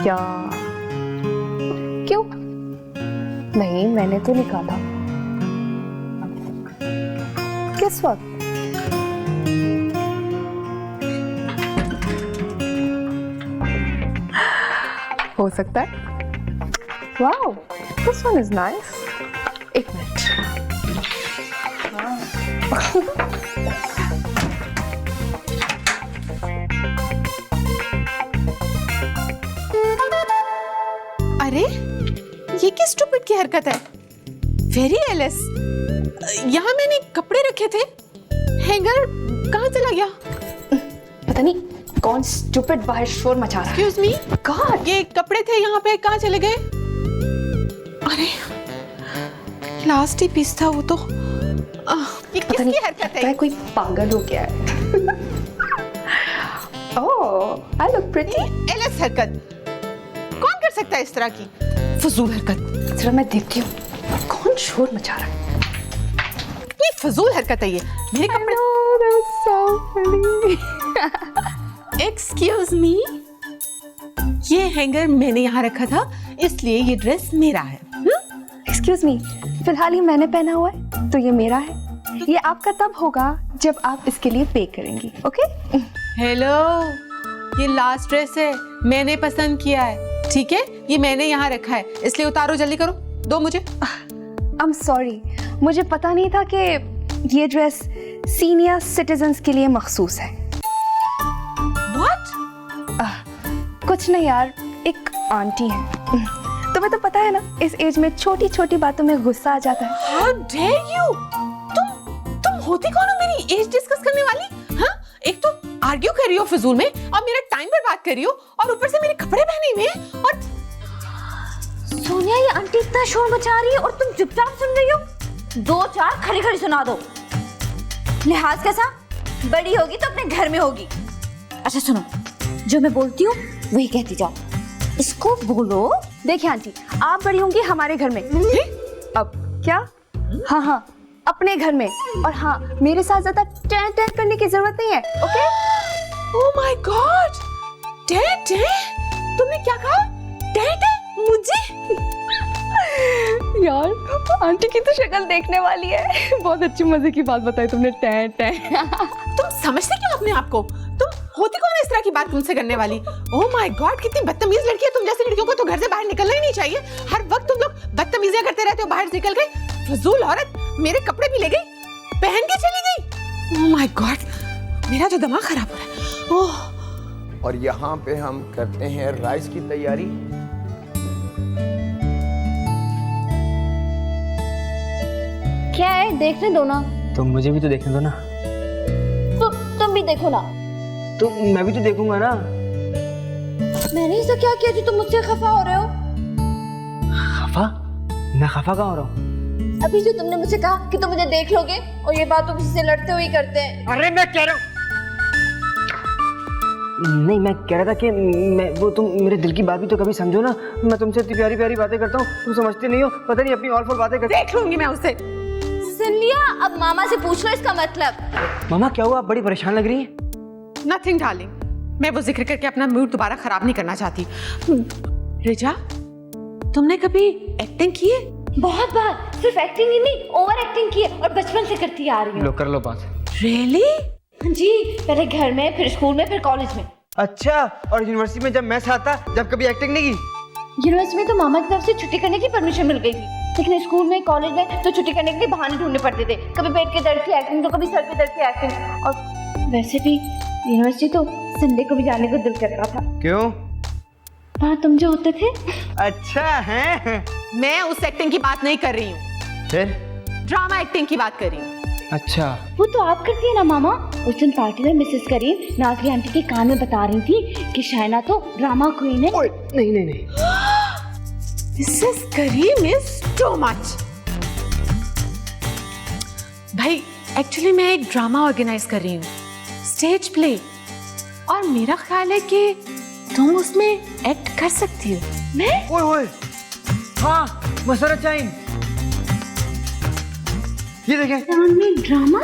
क्या? क्यों? नहीं, मैंने तो नहीं कहा था। किस वक्त? हो सकता है। Wow, this one is nice. एक मिनट। अरे ये किस स्टूपिड की हरकत है? वेरी एलिस। यहाँ मैंने कपड़े रखे थे, हैंगर कहाँ चला गया? पता नहीं कौन स्टूपिड बाहर शोर मचा रहा है। एक्सक्यूज मी, गॉड, ये कपड़े थे यहाँ पे, कहाँ चले गए? अरे लास्ट ही पीस था वो तो। ये पता नहीं, किसकी हरकत लगता है है? कोई पागल हो गया है। ओह, आई लुक प्रिटी। एलिस हरकत कौन कर सकता है इस तरह की फजूल हरकत? जरा मैं देखती हूँ कौन शोर मचा रहा है। ये फजूल हरकत है ये। मेरे कपड़े। एक्सक्यूज मी, ये हैंगर मैंने यहाँ रखा था, इसलिए ये ड्रेस मेरा है। एक्सक्यूज मी, फिलहाल ये मैंने पहना हुआ है तो ये मेरा है। ये आपका तब होगा जब आप इसके लिए पे करेंगी, ओके? हेलो, ये लास्ट ड्रेस है, मैंने पसंद किया है, ठीक है? ये मैंने यहाँ रखा है, इसलिए उतारो, जल्दी करो, दो मुझे। आई एम सॉरी, मुझे पता नहीं था कि ये ड्रेस सीनियर सिटीजन्स के लिए मखसूस है। What? कुछ नहीं यार, एक आंटी है। तुम्हें तो पता है ना, इस एज में छोटी छोटी बातों में गुस्सा आ जाता है। How dare you? तुम होती कौन हो मेरी एज डिस्कस करने वाली? हाँ, एक तो आर्ग्यू कर रही हो फिजूल में और मेरा टाइम बर्बाद कर रही हो, और ऊपर से मेरे कपड़े पहने हुए हैं। और सोनिया, ये आंटी इतना शोर मचा रही है और तुम चुपचाप सुन रही हो। दो चार खड़ी खड़ी सुना दो। लिहाज कैसा? बड़ी होगी तो अपने घर में होगी। अच्छा सुनो, जो मैं बोलती हूँ वही कहती जाओ। इसको बोलो। देखिए आंटी, आप बड़ी होंगी हमारे घर में। अब क्या? हाँ हाँ, अपने घर में। और हाँ, मेरे साथ ज्यादा टैं टैं करने की जरूरत नहीं है, okay? oh my God! Dad, तुमने क्या कहा? डैड, मुझे? यार, आंटी की तो शक्ल देखने वाली है। बहुत अच्छी मजे की बात बताई तुमने, टैं टैं। तुम समझते क्यों अपने आप को? तुम होती कौन इस तरह की बात तुमसे करने वाली? ओह माय गॉड, कितनी बदतमीज लड़की है। तुम जैसी लड़कियों को तो घर से बाहर निकलना ही नहीं चाहिए। हर वक्त तुम लोग बदतमीजियां करते रहते हो। बाहर से निकल गई फजूल औरत, मेरे कपड़े भी ले गई, पहन के चली गई। ओह माय गॉड, मेरा तो दिमाग खराब हो रहा है। ओह, और यहाँ पे हम करते हैं राइस की तैयारी। क्या है, देखने दो ना। तो मुझे भी तो देखने दो ना। तो तुम भी देखो ना। तो मैं भी तो देखूंगा ना। मैंने ऐसा क्या किया जो तुम मुझसे खफा हो रहे हो? खफा? मैं खफा कहाँ हो रहा हूँ? अभी जो तुमने मुझसे कहा कि तुम मुझे देख लोगे, और ये बात तो किसी से लड़ते हुए ही करते हैं। अरे मैं कह रहा हूँ, नहीं मैं कह रहा था कि मैं वो तुम मेरे दिल की बात भी तो कभी समझो ना। मैं तुमसे इतनी प्यारी प्यारी बातें करता हूँ, तुम समझते नहीं हो। पता नहीं अपनी और बातें करते। देख लूंगी मैं उसे। सुन लिया? अब मामा से पूछ लो इसका मतलब। मामा क्या हुआ, आप बड़ी परेशान लग रही हैं। नथिंग डार्लिंग, मैं वो जिक्र करके अपना मूड दोबारा खराब नहीं करना चाहती। रिजा, तुमने कभी एक्टिंग की है? बहुत बार, सिर्फ एक्टिंग ही नहीं, ओवर एक्टिंग की है, और बचपन से करती आ रही हूँ। लो कर लो बात। रियली? जी, पहले घर में, फिर स्कूल में, फिर कॉलेज में। अच्छा, और यूनिवर्सिटी में जब मैं साथ था, जब कभी एक्टिंग नहीं की? यूनिवर्सिटी में तो मामा की तरफ से छुट्टी करने की परमिशन मिल गई थी, लेकिन स्कूल में, कॉलेज में तो छुट्टी करने के लिए बहाने ढूंढने पड़ते थे। कभी पेट के दर्द की एक्टिंग, तो कभी सर के दर्द की एक्टिंग। और वैसे भी यूनिवर्सिटी तो संडे को भी जाने को दिल कर रहा था। क्यों? वहाँ तुम जो होते थे। अच्छा है। मैं उस एक्टिंग की बात नहीं कर रही हूँ, फिर? ड्रामा एक्टिंग की बात कर रही हूँ। अच्छा, वो तो आप करती है ना मामा। उस दिन पार्टी में मिसेस करीम नाजरी आंटी के कान में बता रही थी कि शायना तो ड्रामा क्वीन है। नहीं नहीं नहीं। Mrs Karim is too much. भाई, एक्चुअली मैं एक ड्रामा ऑर्गेनाइज कर रही हूँ, स्टेज प्ले, और मेरा ख्याल है कि तुम उसमें एक्ट कर सकती हो। मैं? ओए ओए, हाँ, मसाला चाइन। ये देखें। ड्रामा?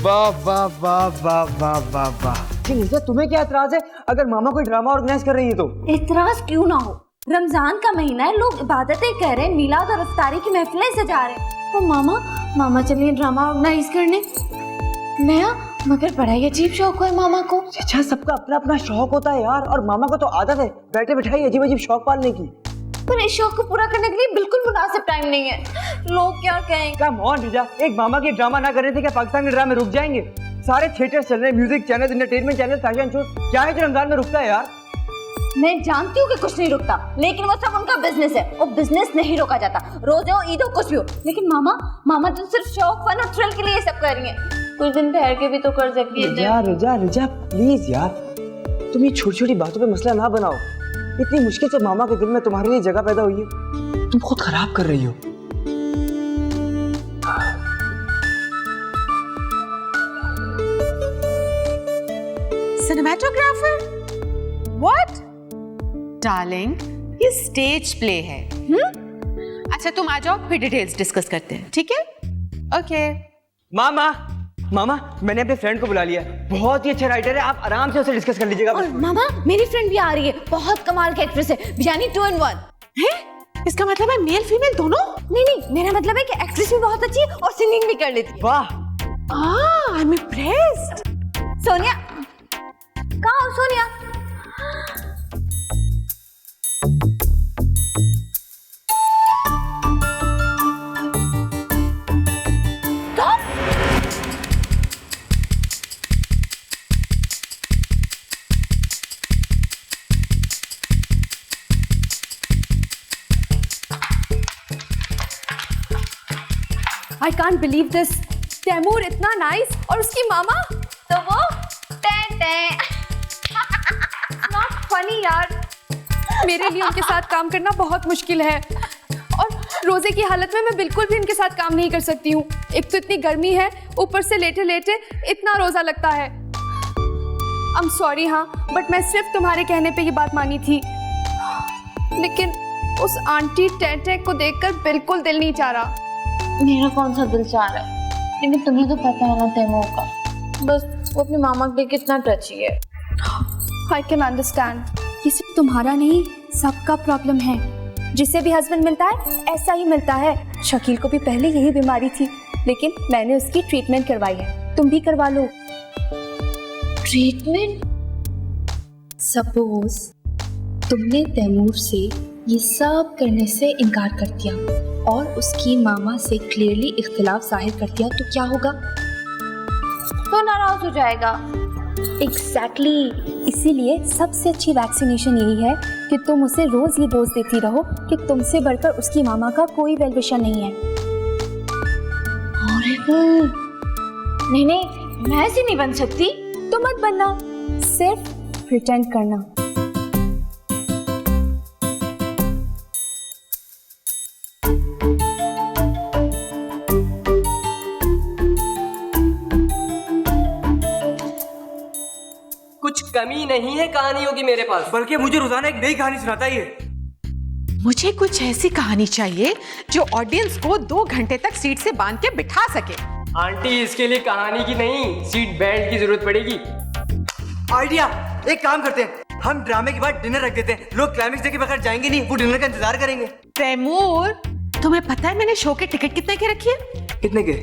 वाह वाह वाह वाह वाह वाह वाह। निशा, तुम्हें क्या एतराज है अगर मामा कोई ड्रामा ऑर्गेनाइज कर रही है तो? इतराज क्यों ना हो, रमजान का महीना है, लोग इबादतें कर रहे हैं, मिलाद और इफ्तारी की महफिलें सजा रहे हैं। तो मामा चलिए ड्रामा ऑर्गेनाइज करने। नया मगर बड़ा ही अजीब शौक है मामा को। अच्छा, सबका अपना अपना शौक होता है यार, और मामा को तो आदत है बैठे बैठाई अजीब अजीब शौक पालने की। पर इस शौक को पूरा करने के लिए बिल्कुल मुनासिब टाइम नहीं है, लोग क्या कहेंगे। कम ऑन रिजा, एक मामा की ड्रामा ना करने से क्या पाकिस्तान के ड्रामे रुक जाएंगे? सारे थिएटर चल रहे हैं, music channel, entertainment channel, fashion show, क्या है जो रमजान में रुकता है यार? मैं जानती हूँ कि कुछ नहीं रुकता, लेकिन वो सब उनका बिजनेस है और बिजनेस नहीं रोका जाता। रोजे हो, ईद हो, कुछ भी हो, लेकिन मामा तो सिर्फ शौक, फन और थ्रिल के लिए ये सब कर रही हैं। कुछ दिन ठहर के भी तो कर सकती है। रिजा प्लीज यार, तुम ये छोटी छोटी बातों पे मसला ना बनाओ। इतनी मुश्किल से मामा के दिल में तुम्हारे लिए जगह पैदा हुई है, तुम खुद खराब कर रही हो। सिनेमेटोग्राफर? व्हाट? डार्लिंग, ये स्टेज प्ले है। अच्छा तुम आ जाओ, फिर डिटेल्स डिस्कस करते हैं, ठीक है? ओके। मामा, मैंने अपने फ्रेंड को बुला लिया, बहुत ही अच्छा राइटर है, आप आराम से उसे डिस्कस कर लीजिएगा। और मामा, मेरी फ्रेंड भी आ रही है, बहुत कमाल की एक्ट्रेस है, यानी 2 in 1 है। इसका मतलब है मेल फीमेल दोनों? नहीं, मेरा मतलब है कि एक्ट्रेस भी बहुत अच्छी है और सिंगिंग भी कर लेती है। वाह, आई एम इम्प्रेस्ड। सोनिया, कहाँ हो Sonia? I can't believe this. Taimur इतना नाइस और उसकी मामा तो वो Not funny यार। मेरे लिए उनके साथ काम करना बहुत मुश्किल है और रोजे की हालत में मैं बिल्कुल भी उनके साथ काम नहीं कर सकती हूँ। एक तो इतनी गर्मी है, ऊपर से लेटे लेटे इतना रोजा लगता है। I'm sorry हाँ, बट मैं सिर्फ तुम्हारे कहने पे ये बात मानी थी, लेकिन उस आंटी टेटे को देखकर बिल्कुल दिल नहीं चाह रहा। मेरा कौन सा दिल चाह रहा है, लेकिन तुम्हें तो पता है ना तैमूर का, बस वो अपनी मामा के लिए कितना टची है। I can understand। ये सिर्फ तुम्हारा नहीं, सबका प्रॉब्लम है। जिसे भी हस्बैंड मिलता है ऐसा ही मिलता है। शकील को भी पहले यही बीमारी थी, लेकिन मैंने उसकी ट्रीटमेंट करवाई है, तुम भी करवा लो। ट्रीटमेंट? सपोज तुमने तैमूर से ये सब करने से इनकार कर दिया और उसकी मामा से क्लियरली इख्तिलाफ जाहिर कर दिया, तो क्या होगा? तो नाराज हो जाएगा। एग्जैक्टली इसीलिए सबसे अच्छी वैक्सीनेशन यही है कि तुम उसे रोज ये डोज देती रहो कि तुमसे बढ़कर उसकी मामा का कोई वेल विशर नहीं है। नहीं, मैं ऐसी नहीं बन सकती। तो मत बनना, सिर्फ प्रिटेंड करना। कुछ कमी नहीं है कहानियों की मेरे पास, बल्कि मुझे रोजाना एक नई कहानी सुनाता ही है। मुझे कुछ ऐसी कहानी चाहिए जो ऑडियंस को 2 घंटे तक सीट से बांध के बिठा सके। आंटी इसके लिए कहानी की नहीं, सीट बेल्ट की जरूरत पड़ेगी। आइडिया, एक काम करते हैं, हम ड्रामे के बाद डिनर रख देते हैं, लोग क्लाइमेक्स देखे बगैर जाएंगे नहीं, वो डिनर का इंतजार करेंगे। तैमूर, तुम्हें पता है मैंने शो के टिकट कितने के रखी है? कितने के?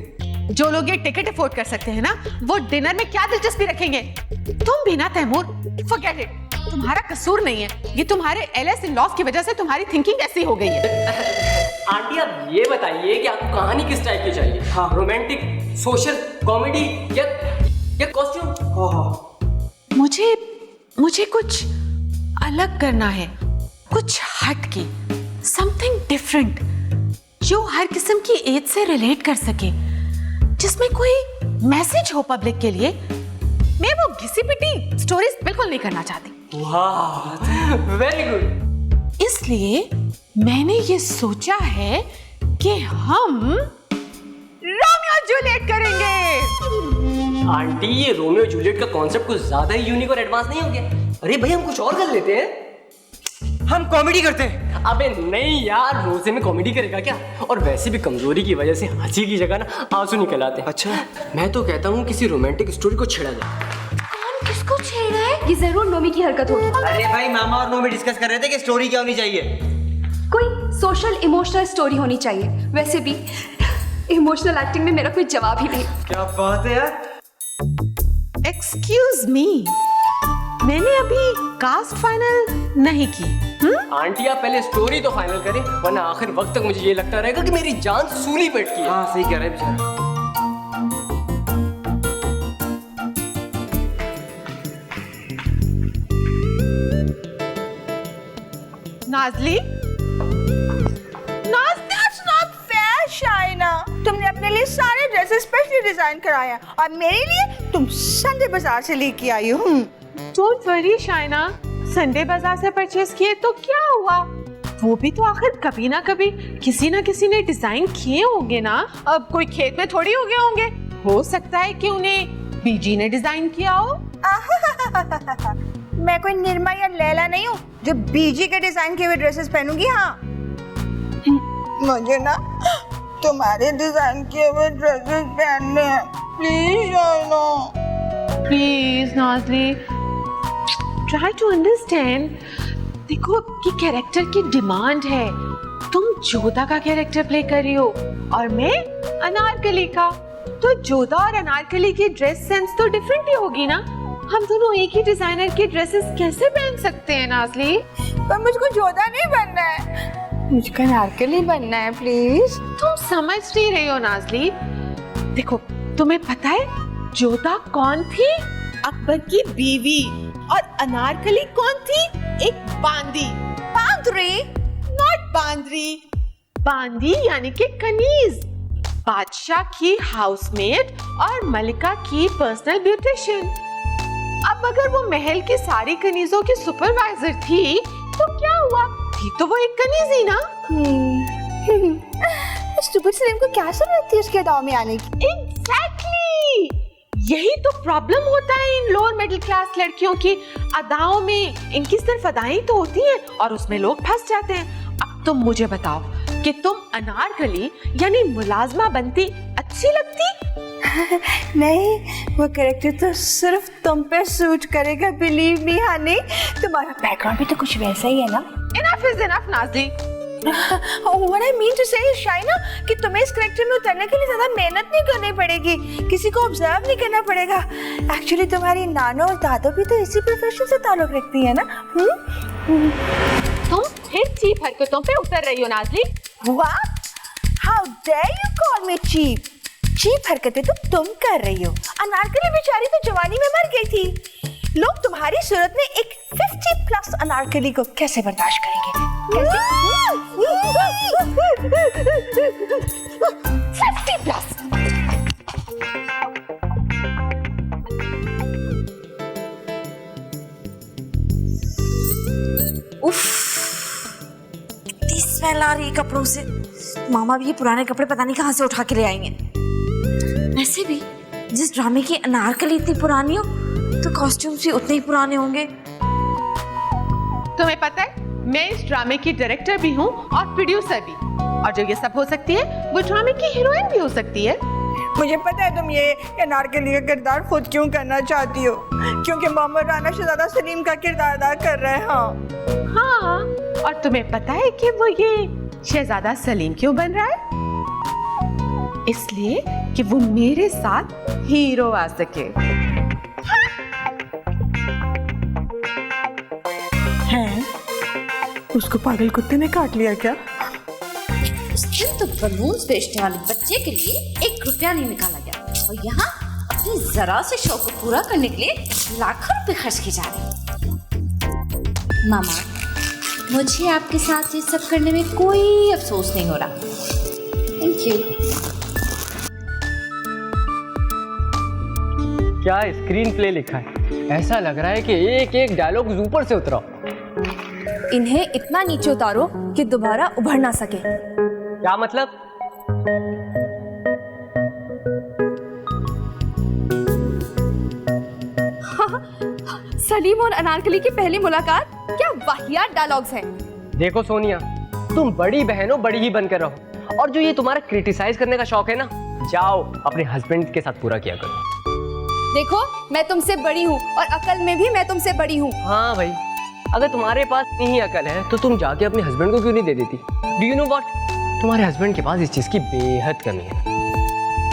जो लोग ये टिकट अफोर्ड कर सकते हैं ना, वो डिनर में क्या दिलचस्पी रखेंगे? तुम भी ना तैमूर, फॉरगेट इट, तुम्हारा कसूर नहीं है, ये तुम्हारे एलएस इन लॉस की वजह से तुम्हारी थिंकिंग ऐसी हो गई है। आंटी आप ये बताइए कि आपको कहानी किस टाइप की चाहिए? हाँ, रोमांटिक, सोशल, कॉमेडी या कॉस्ट्यूम? हाँ, मुझे कुछ अलग करना है, कुछ हट के, समथिंग डिफरेंट, जो हर किस्म की एज से रिलेट कर सके, जिसमें कोई मैसेज हो पब्लिक के लिए। मैं वो घिसी पिटी स्टोरीज बिल्कुल नहीं करना चाहती। वाह, वेरी गुड। इसलिए मैंने ये सोचा है कि हम रोमियो जूलियट करेंगे। आंटी ये रोमियो जूलियट का कॉन्सेप्ट कुछ ज्यादा ही यूनिक और एडवांस नहीं हो गया? अरे भाई हम कुछ और कर लेते हैं, हम कॉमेडी करते हैं। अबे नहीं यार, रोजे में कॉमेडी करेगा क्या? और वैसे भी कमजोरी की वजह से हंसी की जगह ना आंसू निकल आते हैं। अच्छा, मैं तो कहता हूँ किसी रोमांटिक स्टोरी को छेड़ा जाए। कौन किसको किसको छेड़ा है? ये जरूर नोमी की हरकत होगी। अरे भाई मामा और नोमी डिस्कस कर रहे थे कि स्टोरी क्या होनी चाहिए। कोई सोशल इमोशनल स्टोरी होनी चाहिए। वैसे भी इमोशनल एक्टिंग में मेरा कोई जवाब ही नहीं। क्या बात है यार। एक्सक्यूज मी, मैंने अभी कास्ट फाइनल नहीं की। आंटी आप पहले स्टोरी तो फाइनल करें, वरना आखिर वक्त तक मुझे ये लगता रहेगा कि मेरी जान सूली पेट की है। हाँ सही कह रहे हैं बेचारा। Nazli, That's not fair, Shaina. तुमने अपने लिए सारे ड्रेसेस स्पेशली डिजाइन कराए हैं और मेरे लिए तुम संडे बाजार से लेके आई हो। डोंट वरी शाइना, संडे बाजार से परचेज किए तो क्या हुआ? वो भी तो आखिर कभी ना कभी किसी ना किसी ने डिजाइन किए होंगे ना। अब कोई खेत में थोड़ी हो गए होंगे। हो सकता है कि उन्हें बीजी ने डिजाइन किया हो। मैं कोई निर्मा या लैला नहीं हूँ जो बीजी के डिजाइन किए हुए ड्रेसेस पहनूंगी। हाँ, मुझे ना तुम्हारे डिजाइन किए हुए ड्रेसेस पहनने हैं। Please Shaina. Please Nazli, try to understand. देखो आपकी कैरेक्टर की डिमांड है। तुम जोधा का कैरेक्टर प्ले कर रही हो और मैं अनारकली का, तो जोधा और अनारकली की ड्रेस सेंस तो डिफरेंट ही होगी ना। हम दोनों एक ही डिजाइनर की ड्रेसेस कैसे पहन सकते हैं नाज़ली? पर मुझको जोधा नहीं बनना है, मुझको अनारकली बनना है। प्लीज। तुम समझ नहीं रही हो नाज़ली। देखो तुम्हें पता है जोधा कौन थी? अकबर की बीवी। और अनारकली कौन थी? एक बांदी। बांद्री? नॉट बांद्री, बांदी यानी कि कनीज। बादशाह की हाउसमेट और मलिका की पर्सनल ब्यूटिशियन। अब अगर वो महल की सारी कनीजों की सुपरवाइजर थी तो क्या हुआ? थी तो वो एक कनीज ही ना। स्टूपिड स्लिम को क्या जरूरत थी उसके दाव में आने की? एग्जैक्टली, यही तो प्रॉब्लम होता है इन लोअर मिडिल क्लास लड़कियों की अदाओं में। इनकी सिर्फ अदाएं तो होती हैं और उसमें लोग फंस जाते हैं। अब तुम मुझे बताओ कि तुम अनारकली यानी मुलाजमा बनती अच्छी लगती? नहीं, वो कैरेक्टर तो सिर्फ तुम पे सूट करेगा। बिलीव मी हनी, तुम्हारा बैकग्राउंड भी तो कुछ वैसा ही है ना। Enough is enough, Nazli. What I mean to say is, Shaina, कि तुम्हें इस कैरेक्टर में उतरने के लिए ज्यादा मेहनत नहीं करनी पड़ेगी, किसी को ऑब्जर्व नहीं करना पड़ेगा। एक्चुअली तुम्हारी नानो और दादो भी तो इसी प्रोफेशन से ताल्लुक रखती है ना। तुम फिर चीप हरकतों पे उतर रही हो Nazli. What? How dare you call me cheap? Cheap हरकतें तो तुम कर रही हो। अनारकली बेचारी तो जवानी में मर गई थी। लोग तुम्हारी सूरत में एक 50+ अनारकली को कैसे बर्दाश्त करेंगे? कैसे? 50+। उफ, इतनी स्मेल आ रही है कपड़ों से। मामा भी ये पुराने कपड़े पता नहीं कहाँ से उठा के ले आएंगे। वैसे भी जिस ड्रामे की अनारकली इतनी पुरानी हो तो कॉस्ट्यूम्स भी उतने ही पुराने होंगे। तुम्हें पता है मैं इस ड्रामे की डायरेक्टर भी हूँ और प्रोड्यूसर भी, और जो ये सब हो सकती है वो ड्रामे की हीरोइन भी हो सकती है। मुझे पता है तुम ये अनारकली का किरदार खुद क्यों करना चाहती हो, क्योंकि मोहम्मद राना शहजादा सलीम का किरदार अदा कर रहे हैं। हाँ, और तुम्हें पता है कि वो ये शहजादा सलीम क्यों बन रहा है? इसलिए कि वो मेरे साथ हीरो आ सके। हैं? उसको पागल कुत्ते ने काट लिया क्या? उस दिन तो बलून्स बेचने वाले बच्चे के लिए 1 रुपया नहीं निकाला गया और यहाँ अपनी जरा से शौक को पूरा करने के लिए लाखों रुपए खर्च किए जा रहे हैं। मामा, मुझे आपके साथ ये सब करने में कोई अफसोस नहीं हो रहा। Thank you. क्या स्क्रीन प्ले लिखा है, ऐसा लग रहा है कि एक एक डायलॉग ऊपर से उतरा। इन्हें इतना नीचे उतारो कि दोबारा उभर ना सके। क्या मतलब? सलीम और अनारकली की पहली मुलाकात, क्या वाहियात डायलॉग्स हैं। देखो सोनिया, तुम बड़ी बहन हो, बड़ी ही बनकर रहो, और जो ये तुम्हारा क्रिटिसाइज करने का शौक है ना, जाओ अपने हस्बैंड के साथ पूरा किया करो। देखो, मैं तुमसे बड़ी हूँ और अकल में भी मैं तुमसे बड़ी हूँ। हाँ भाई, अगर तुम्हारे पास नहीं अकल है तो तुम जाके अपने हस्बैंड को क्यों नहीं दे देती? डू यू नो व्हाट, तुम्हारे हस्बैंड के पास इस चीज की बेहद कमी है।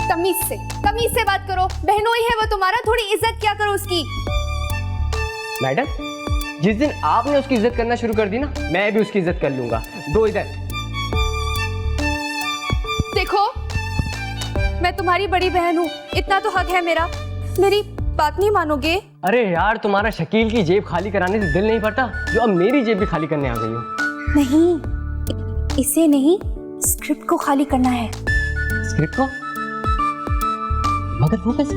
तमीज से बात करो। बहनोई है वो तुम्हारा, थोड़ी इज्जत क्या करो उसकी। मैडम, जिस दिन आपने उसकी इज्जत करना शुरू कर दी ना, मैं भी उसकी इज्जत कर लूंगा। दो इधर। देखो, मैं तुम्हारी बड़ी बहन हूँ, इतना तो हक है मेरा। मेरी बात नहीं मानोगे? अरे यार, तुम्हारा शकील की जेब खाली कराने से दिल नहीं भरता, जो अब मेरी जेब भी खाली करने आ गई हो। नहीं, इसे नहीं, स्क्रिप्ट को खाली करना है। स्क्रिप्ट को? मगर वो कैसे?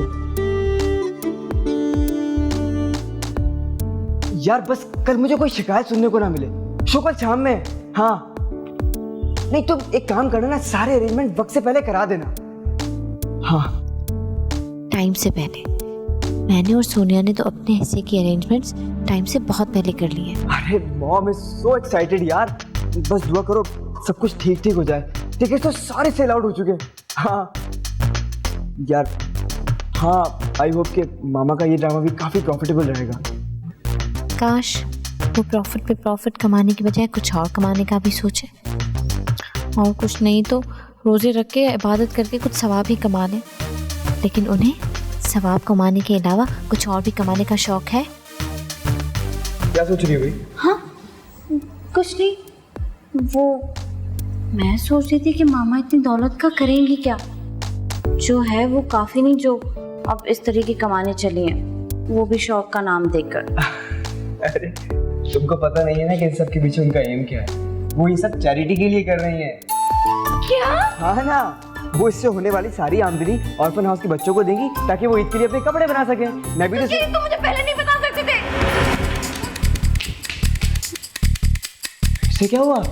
यार बस कल मुझे कोई शिकायत सुनने को ना मिले। शो कल शाम में। हाँ, नहीं तुम एक काम करना ना, सारे अरेंजमेंट वक्त से पहले करा देना। हाँ, टाइम से पहले? मैंने और सोनिया ने तो अपने हिस्से की अरेंजमेंट्स टाइम से बहुत पहले कर लिए। अरे मॉम इज सो एक्साइटेड यार। बस दुआ करो सब कुछ ठीक ठीक हो जाए। टिकट तो सारे सेल आउट हो चुके हैं। हाँ यार, हाँ आई होप कि मामा का ये ड्रामा भी काफी प्रॉफिटेबल रहेगा। काश वो प्रॉफिट पे प्रॉफिट कमाने की बजाय कुछ और कमाने का भी सोचे, और कुछ नहीं तो रोजे रख के इबादत करके कुछ सवाब ही कमा लें। लेकिन उन्हें सवाब कमाने के अलावा कुछ और भी कमाने का शौक है। क्या सोच रही हो भाई? हाँ, कुछ नहीं। वो मैं सोच रही थी कि मामा इतनी दौलत का करेंगी क्या। जो है वो काफी नहीं, जो अब इस तरह की कमाने चली हैं, वो भी शौक का नाम देकर। अरे तुमको पता नहीं है ना कि इन सब के पीछे उनका एम क्या है। वो ये सब चैरिटी के लिए कर रही हैं। क्या? हाँ ना, वो इससे होने वाली सारी आमदनी ऑर्फन हाउस के बच्चों को देंगी ताकि वो ईद के लिए अपने कपड़े बना सके। मैं भी तो ये तो मुझे पहले नहीं बता सकते थे। इससे क्या हुआ?